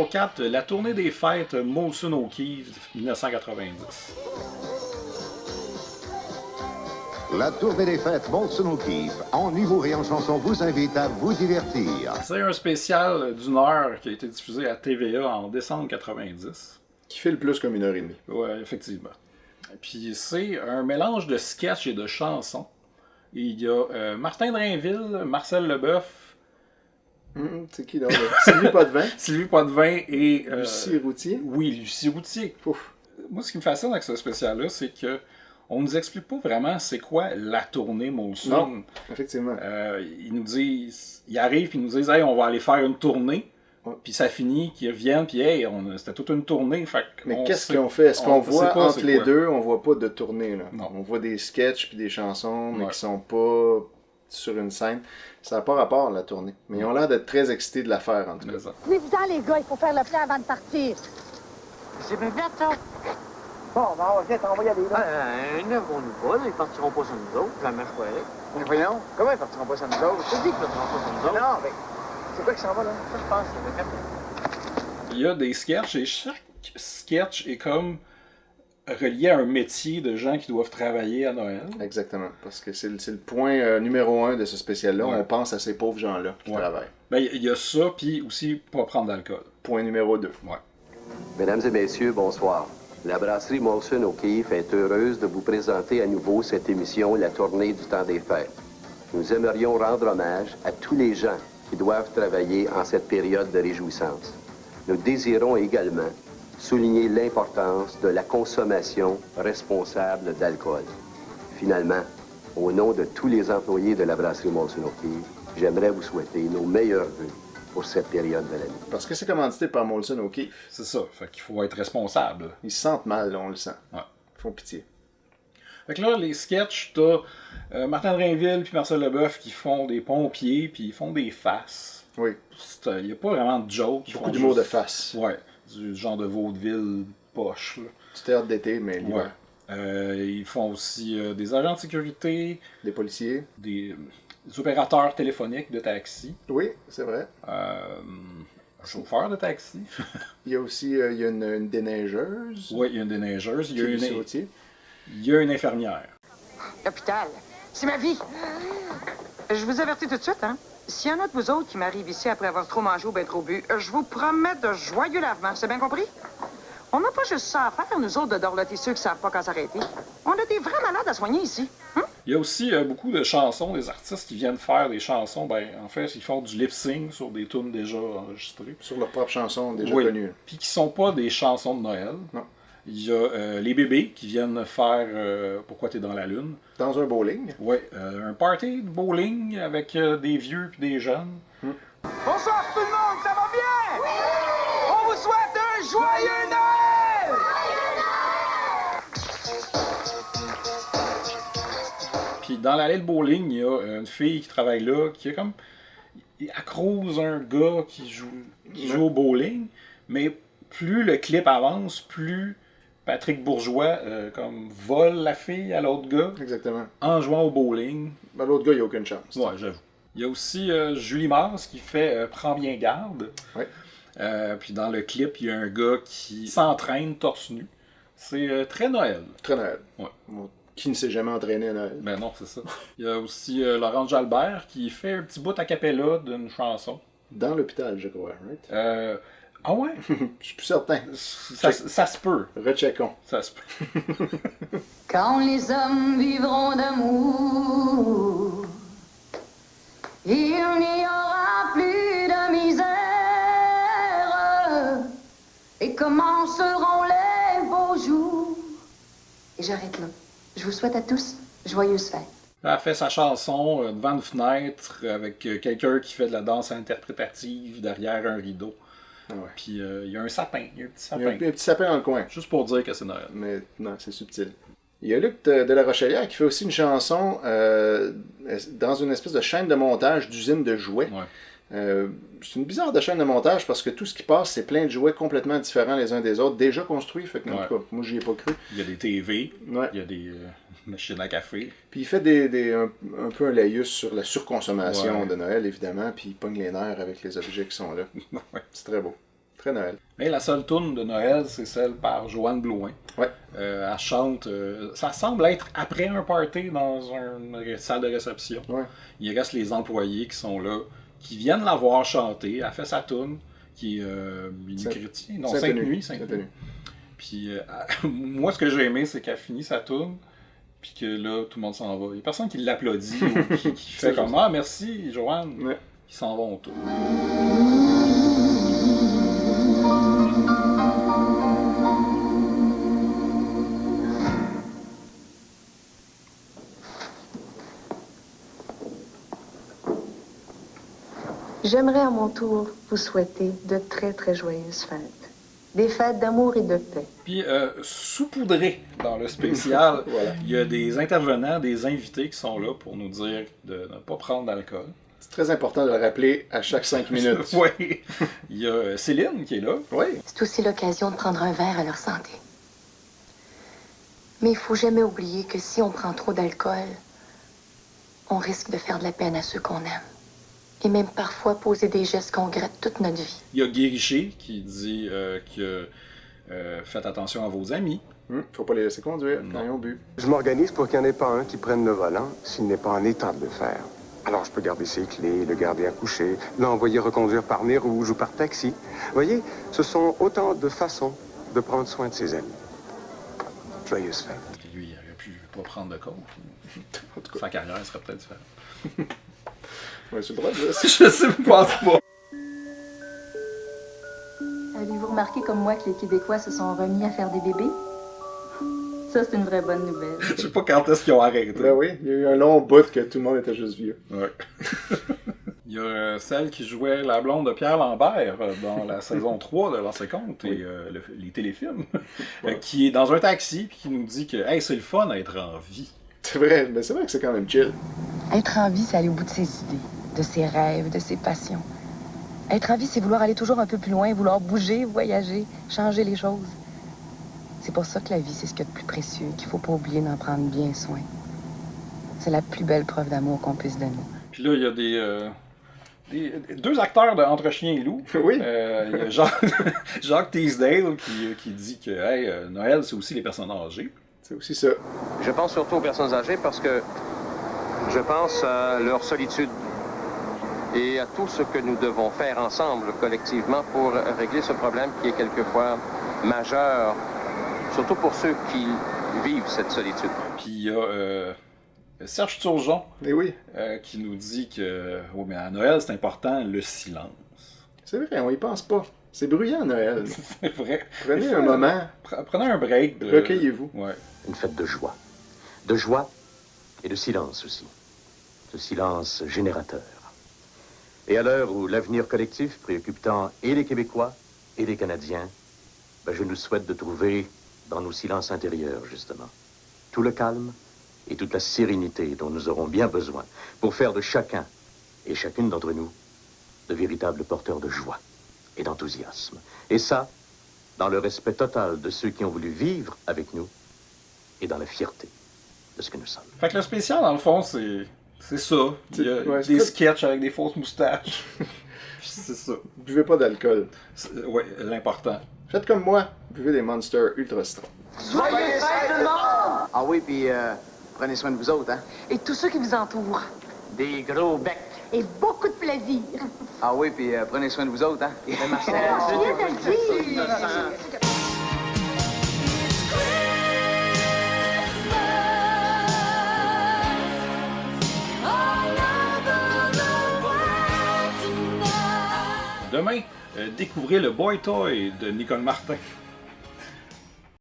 numéro 4, la tournée des fêtes Molson O'Keeffe 1990. La tournée des fêtes Molson O'Keeffe, en humour et en chanson, vous invite à vous divertir. C'est un spécial d'une heure qui a été diffusé à TVA en décembre 90. Qui fait le plus comme 1h30. Oui, effectivement. Puis c'est un mélange de sketchs et de chansons. Et il y a Martin Drainville, Marcel Leboeuf. C'est qui là? Sylvie Potvin. Sylvie Potvin et... Lucie Routier. Oui, Lucie Routier. Pouf. Moi, ce qui me fascine avec ce spécial-là, c'est que on nous explique pas vraiment c'est quoi la tournée Molson. Non, effectivement. Ils nous disent... Ils arrivent et ils nous disent « Hey, on va aller faire une tournée. » Puis ça finit, qu'ils reviennent, puis hey, c'était toute une tournée. Fait mais qu'est-ce qu'on fait? Est-ce qu'on voit entre les deux, on voit pas de tournée, là? Non. On voit des sketchs puis des chansons, mais qui sont pas sur une scène. Ça n'a pas rapport à la tournée. Mais ils ont l'air d'être très excités de la faire, en tout cas. Venez-vous-en, les gars, il faut faire le plein avant de partir. C'est bien plate, ça. Bon, ben, on va y aller, là. Ils ne vont nous pas, là. Ils partiront pas sur nous autres, la mère chouette. Mais voyons, comment ils partiront pas sans nous autres? Je te dis qu'ils partiront pas sur nous autres. Non, mais c'est quoi qui s'en va, là? Ça, je pense, c'est le capitaine. Il y a des sketchs et chaque sketch est comme relié à un métier de gens qui doivent travailler à Noël. Exactement, parce que c'est le point numéro 1 de ce spécial-là. Ouais. On pense à ces pauvres gens-là qui travaillent. Ben, il y a ça, puis aussi pas prendre d'alcool. Point numéro 2. Ouais. Mesdames et messieurs, bonsoir. La brasserie Molson O'Keeffe est heureuse de vous présenter à nouveau cette émission, la tournée du temps des fêtes. Nous aimerions rendre hommage à tous les gens qui doivent travailler en cette période de réjouissance. Nous désirons également souligner l'importance de la consommation responsable d'alcool. Finalement, au nom de tous les employés de la brasserie Molson O'Keeffe, j'aimerais vous souhaiter nos meilleurs vœux pour cette période de l'année. Parce que c'est commandité par Molson O'Keeffe. C'est ça, fait qu'il faut être responsable. Ils se sentent mal, là, on le sent. Ouais. Ils font pitié. Fait que là, les sketchs, t'as Martin Drainville puis Marcel Leboeuf qui font des pompiers, puis ils font des faces. Oui. Il n'y a pas vraiment de joke. Beaucoup d'humour de face. Ouais, du genre de vaudeville poche. Là. Du théâtre d'été, mais l'hiver. Ouais. Ils font aussi des agents de sécurité, Des policiers. des opérateurs téléphoniques de taxi, Oui, c'est vrai. un chauffeur de taxi. Il y a aussi il y a une déneigeuse. Oui, il y a une déneigeuse. Qui est Lucie Routier. Il y a une infirmière. L'hôpital, c'est ma vie. Je vous avertis tout de suite, hein. S'il y en a de vous autres qui m'arrivent ici après avoir trop mangé ou bien trop bu, je vous promets de joyeux lavements, c'est bien compris? On n'a pas juste ça à faire, nous autres, de dorloter ceux qui savent pas quand s'arrêter. On a des vrais malades à soigner ici. Il y a aussi beaucoup de chansons, des artistes qui viennent faire des chansons. Ben, en fait, ils font du lip-sync sur des tunes déjà enregistrées. Sur leurs propres chansons déjà Oui. connues. Puis qui sont pas des chansons de Noël. Non. Il y a les bébés qui viennent faire Pourquoi t'es dans la lune. Dans un bowling. Oui, un party de bowling avec des vieux puis des jeunes. Bonsoir tout le monde, ça va bien? Oui! On vous souhaite un joyeux Noël! Puis dans l'allée de bowling, il y a une fille qui travaille là, qui est comme... Elle croise un gars qui joue au bowling, mais plus le clip avance, plus Patrick Bourgeois comme vole la fille à l'autre gars Exactement. en jouant au bowling. Ben, l'autre gars, il n'y a aucune chance. Ouais, j'avoue. Il y a aussi Julie Mars qui fait Prends bien garde. Ouais. Puis dans le clip, il y a un gars qui s'entraîne torse nu. C'est très Noël. Très Noël. Ouais. Bon, qui ne s'est jamais entraîné à Noël? Ben non, c'est ça. Il y a aussi Laurent Jalbert qui fait un petit bout a cappella d'une chanson. Dans l'hôpital, je crois, right? Ah ouais? Je suis plus certain. Ça se peut. Recheckons. Ça se peut. Quand les hommes vivront d'amour, il n'y aura plus de misère. Et commenceront les beaux jours. Et j'arrête là. Je vous souhaite à tous joyeuses fêtes. Elle a fait sa chanson devant une fenêtre avec quelqu'un qui fait de la danse interprétative derrière un rideau. Ah ouais. Puis il y a un sapin, il y a un petit Il y a sapin. un petit sapin dans le coin. Juste pour dire que c'est Noël. Mais non, c'est subtil. Il y a Luc de la Rochelière qui fait aussi une chanson dans une espèce de chaîne de montage d'usine de jouets. Ouais. C'est une bizarre de chaîne de montage parce que tout ce qui passe, c'est plein de jouets complètement différents les uns des autres, déjà construits. Fait que, en tout cas, moi, j'y ai pas cru. Il y a des TV, Ouais. il y a des machines à café. Puis il fait un peu un laïus sur la surconsommation Ouais. de Noël, évidemment, puis il pogne les nerfs avec les objets qui sont là. Ouais. C'est très beau. Très Noël. Mais la seule tourne de Noël, c'est celle par Joanne Blouin. Ouais. Elle chante. Ça semble être après un party dans une salle de réception. Ouais. Il reste les employés qui sont là, qui viennent la voir chanter. Elle fait sa tourne, qui est une chrétienne. Non, Sainte-Nuit. Sainte-Nuit. Puis moi, ce que j'ai aimé, c'est qu'elle finit sa tourne, puis que là, tout le monde s'en va. Il n'y a personne qui l'applaudit ou qui fait comme « Ah, merci, Joanne! Ouais. » Ils s'en vont tous. J'aimerais à mon tour vous souhaiter de très très joyeuses fêtes. Des fêtes d'amour et de paix. Puis, saupoudré dans le spécial, Voilà. il y a des intervenants, des invités qui sont là pour nous dire de ne pas prendre d'alcool. C'est très important de le rappeler à chaque 5 minutes. Oui. Il y a Céline qui est là. Oui. C'est aussi l'occasion de prendre un verre à leur santé. Mais il faut jamais oublier que si on prend trop d'alcool, on risque de faire de la peine à ceux qu'on aime. Et même parfois poser des gestes qu'on regrette toute notre vie. Il y a Guy Richer qui dit que faites attention à vos amis. Faut pas les laisser conduire Non. quand ils ont bu. Je m'organise pour qu'il n'y en ait pas un qui prenne le volant s'il n'est pas en état de le faire. Alors je peux garder ses clés, le garder à coucher, l'envoyer reconduire par nez rouge ou par taxi. Vous voyez, ce sont autant de façons de prendre soin de ses amis. Joyeuse fête. Puis lui, il aurait pu pas prendre de coke. En tout cas, Sa carrière serait peut-être différente. ouais, c'est le droit de dire. Je sais pas. Avez-vous remarqué comme moi que les Québécois se sont remis à faire des bébés? Ça, c'est une vraie bonne nouvelle. Je sais pas quand est-ce qu'ils ont arrêté. Ben oui, il y a eu un long bout que tout le monde était juste vieux. Ouais. Il y a celle qui jouait la blonde de Pierre Lambert dans la saison 3 de Lancer Compte et les téléfilms, qui est dans un taxi et qui nous dit que hey, c'est le fun d'être en vie. C'est vrai, mais c'est vrai que c'est quand même chill. Être en vie, c'est aller au bout de ses idées, de ses rêves, de ses passions. Être en vie, c'est vouloir aller toujours un peu plus loin, vouloir bouger, voyager, changer les choses. C'est pour ça que la vie, c'est ce qu'il y a de plus précieux, qu'il faut pas oublier d'en prendre bien soin. C'est la plus belle preuve d'amour qu'on puisse donner. Puis là, il y a deux acteurs de Entre Chien et Loup. Oui. Il y a Jacques Teasdale qui dit que hey, Noël, c'est aussi les personnes âgées. C'est aussi ça. Je pense surtout aux personnes âgées parce que je pense à leur solitude et à tout ce que nous devons faire ensemble, collectivement, pour régler ce problème qui est quelquefois majeur, surtout pour ceux qui vivent cette solitude. Puis il y a Serge Turgeon Mais oui, qui nous dit que oh, mais à Noël, c'est important le silence. c'est vrai, on y pense pas. C'est bruyant, Noël. C'est vrai. Prenez un moment, Prenez un break. recueillez-vous. Ouais. Une fête de joie. De joie et de silence aussi. De silence générateur. Et à l'heure où l'avenir collectif préoccupe tant et les Québécois et les Canadiens, je nous souhaite de trouver dans nos silences intérieurs, justement, tout le calme et toute la sérénité dont nous aurons bien besoin pour faire de chacun et chacune d'entre nous de véritables porteurs de joie et d'enthousiasme. Et ça, dans le respect total de ceux qui ont voulu vivre avec nous et dans la fierté de ce que nous sommes. Fait que le spécial, dans le fond, c'est ça. Il y a Ouais, des c'est sketchs avec des fausses moustaches. Puis c'est ça. Buvez pas d'alcool. Ouais, l'important. Faites comme moi, buvez des Monsters Ultra Strong. Joyeux fêtes, tout le monde! Ah oui, puis prenez soin de vous autres, hein? Et tous ceux qui vous entourent. Des gros becs. Et beaucoup de plaisir. Ah oui, puis prenez soin de vous autres, hein? Demain, découvrez le Boy Toy de Nicole Martin.